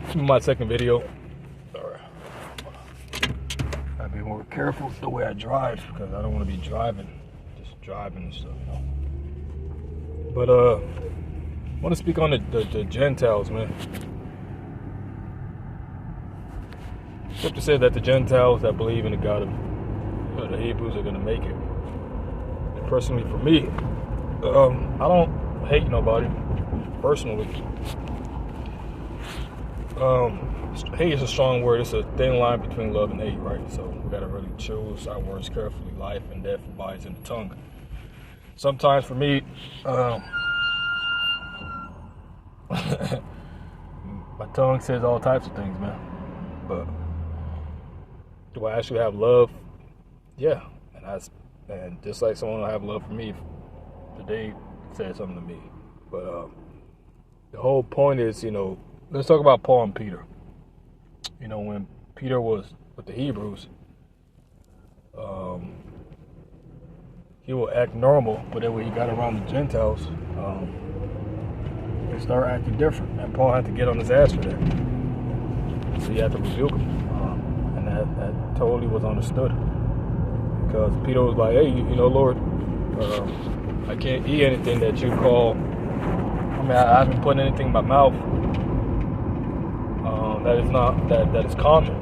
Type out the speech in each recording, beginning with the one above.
This is my second video. Alright. Gotta be more careful with the way I drive because I don't want to be just driving and stuff, you know. But I want to speak on the Gentiles, man. Scripture said that the Gentiles that believe in the God of the Hebrews are gonna make it. And personally, for me, I don't hate nobody personally. Hate is a strong word. It's a thin line between love and hate, right? So we gotta really choose our words carefully. Life and death abides in the tongue. Sometimes for me, my tongue says all types of things, man. But do I actually have love? Yeah, and just like someone will have love for me, they said something to me. But the whole point is, you know, let's talk about Paul and Peter. You know, when Peter was with the Hebrews, he would act normal, but then when he got around the Gentiles, they started acting different, and Paul had to get on his ass for that. So he had to rebuke him, and that totally was understood, because Peter was like, "Hey, you know, Lord, I can't eat anything that you call. I mean, I haven't put anything in my mouth that is not that is common,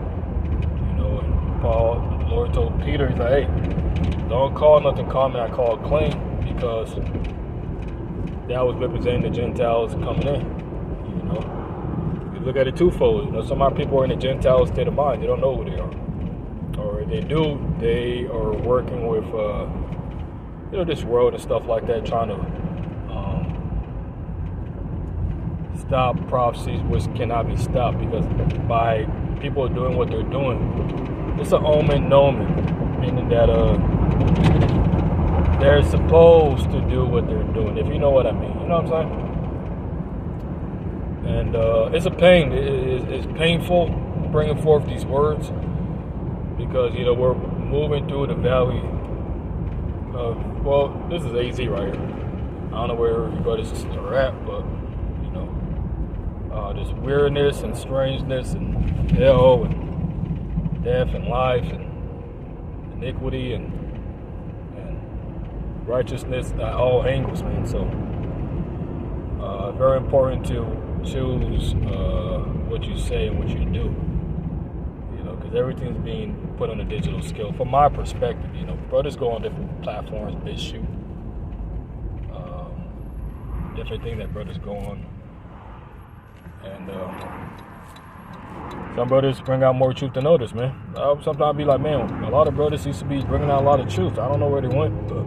you know." And Paul, the Lord told Peter, he's like, "Hey, don't call nothing common. I call it clean, because that was representing the Gentiles coming in. You know, you look at it twofold. You know, some of our people are in the Gentile state of mind. They don't know who they are, or if they do, they are working with you know, this world and stuff like that, trying to stop prophecies which cannot be stopped, because by people doing what they're doing, it's an omen nomen, meaning that they're supposed to do what they're doing, if you know what I mean. You know what I'm saying? And it's a pain. It's painful bringing forth these words, because, you know, we're moving through the valley of, well, this is AZ right here. I don't know where everybody's are at, but this weirdness and strangeness and hell and death and life and iniquity and righteousness at all angles, man. So very important to choose what you say and what you do, you know, because everything's being put on a digital scale. From my perspective, you know, brothers go on different platforms, BitChute, different things that brothers go on. And some brothers bring out more truth than others, man. I sometimes be like, man, a lot of brothers used to be bringing out a lot of truth. I don't know where they went, but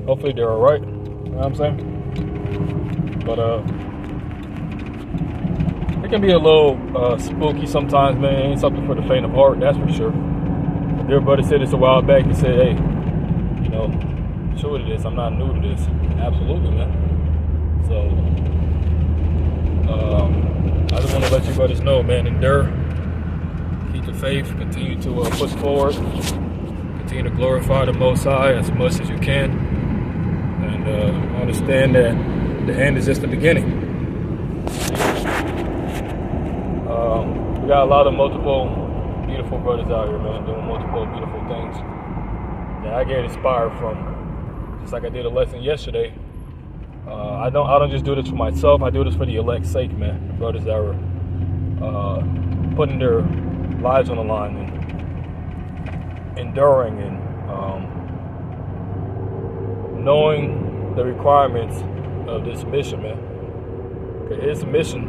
hopefully they're all right. You know what I'm saying? But it can be a little spooky sometimes, man. It ain't something for the faint of heart, that's for sure. Their brother said this a while back. He said, hey, you know, sure to this. I'm not new to this. Absolutely, man. So I just want to let you brothers know, man, endure, keep the faith, continue to push forward, continue to glorify the Most High as much as you can, and understand that the end is just the beginning. We got a lot of multiple beautiful brothers out here, man, doing multiple beautiful things that I get inspired from, just like I did a lesson yesterday. I don't just do this for myself. I do this for the elect's sake, man. The brothers that are putting their lives on the line and enduring and knowing the requirements of this mission, man. Okay, it's a mission,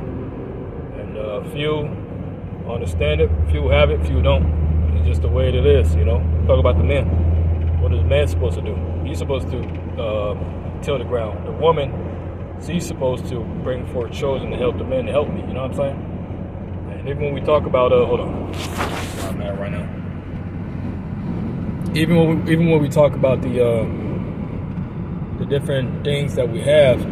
and few understand it, few have it, few don't. It's just the way it is, you know. Talk about the men. What is the man supposed to do? He's supposed to till the ground. The woman, she's supposed to bring forth children to help the men to help me. You know what I'm saying? And even when we talk about hold on, where I'm at right now. Even when we talk about the different things that we have,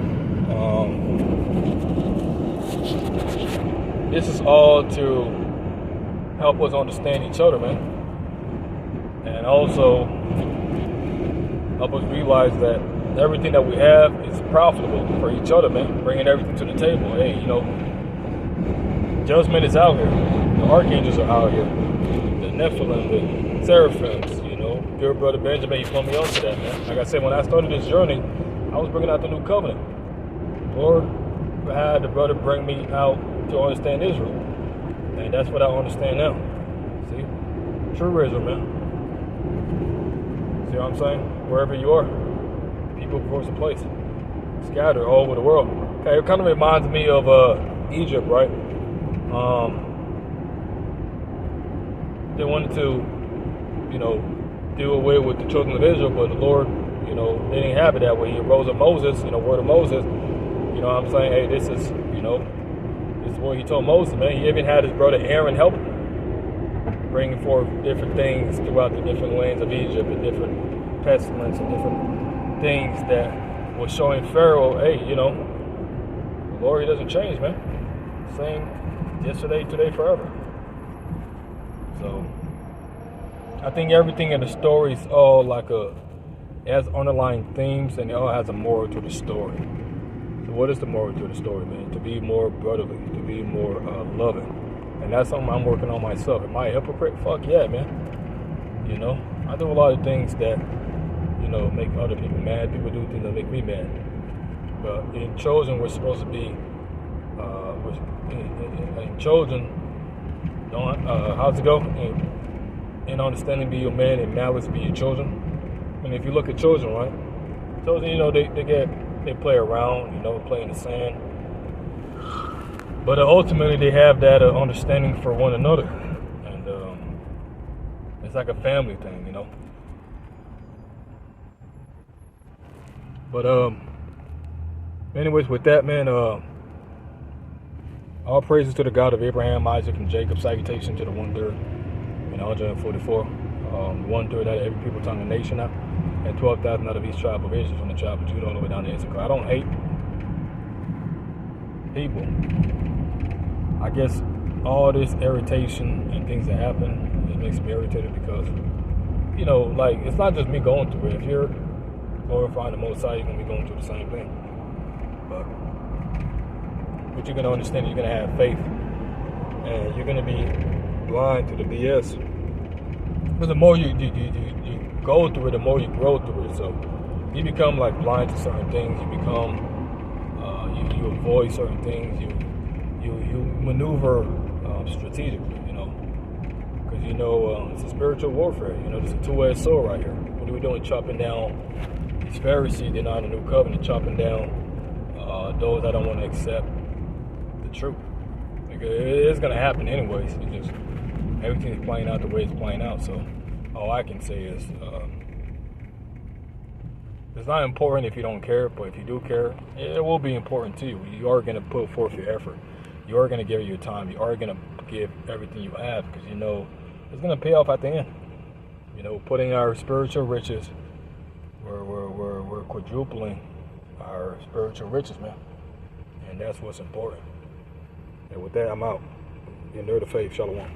this is all to help us understand each other, man, and also help us realize that everything that we have is profitable for each other, man. Bringing everything to the table. Hey, you know, Judgment is out here. The archangels are out here. The Nephilim, the seraphims, you know. Dear brother Benjamin, you put me onto that, man. Like I said, when I started this journey, I was bringing out the new covenant. Lord had the brother bring me out to understand Israel. And that's what I understand now. See? True Israel, man. See what I'm saying? Wherever you are, people, voice, and place. Scattered all over the world. Okay, it kind of reminds me of Egypt, right? They wanted to, you know, do away with the children of Israel, but the Lord, you know, they didn't have it that way. He rose up Moses, you know, word of Moses. You know what I'm saying? Hey, this is, you know, this is what he told Moses, man. He even had his brother Aaron help him, bringing forth different things throughout the different lands of Egypt, and different pestilence and different things that was showing Pharaoh, hey, you know, the Lord, he doesn't change, man. Same yesterday, today, forever. So I think everything in the story is all like it has underlying themes, and it all has a moral to the story. So what is the moral to the story, man? To be more brotherly, to be more loving. And that's something I'm working on myself. Am I a hypocrite? Fuck yeah, man. You know, I do a lot of things that, you know, make other people mad. People do things that make me mad. But in Chosen, we're supposed to be, in Chosen, don't, how's it go? In understanding, be your man, and malice, be your children. And if you look at Chosen, right? Chosen, you know, they play around, you know, play in the sand. But ultimately, they have that understanding for one another. And it's like a family thing, you know. But anyways, with that, man, all praises to the God of Abraham, Isaac, and Jacob. Salutation to the 1/3 and 144. 1/3 out of every people, tongue, and nation out. And 12,000 out of each tribe of Israel, from the tribe of Judah all the way down to Issachar. I don't hate people. I guess all this irritation and things that happen, it makes me irritated because, you know, like, it's not just me going through it. If you're glorifying the Most High, you're going to be going through the same thing. But what you're going to understand, you're going to have faith. And you're going to be blind to the BS. But the more you go through it, the more you grow through it. So you become like blind to certain things. You become, you avoid certain things. You maneuver strategically, you know, because you know it's a spiritual warfare. You know, there's a two-edged sword right here. What are we doing? Chopping down these Pharisees. They're not in the new covenant. Chopping down those that don't want to accept the truth. Because it is going to happen anyways. It's just everything is playing out the way it's playing out. So all I can say is it's not important if you don't care, but if you do care, it will be important to you. You are going to put forth your effort. You are going to give it your time. You are going to give everything you have, because you know it's going to pay off at the end. You know, putting our spiritual riches, we're quadrupling our spiritual riches, man. And that's what's important. And with that, I'm out. Endure the faith. Shalom.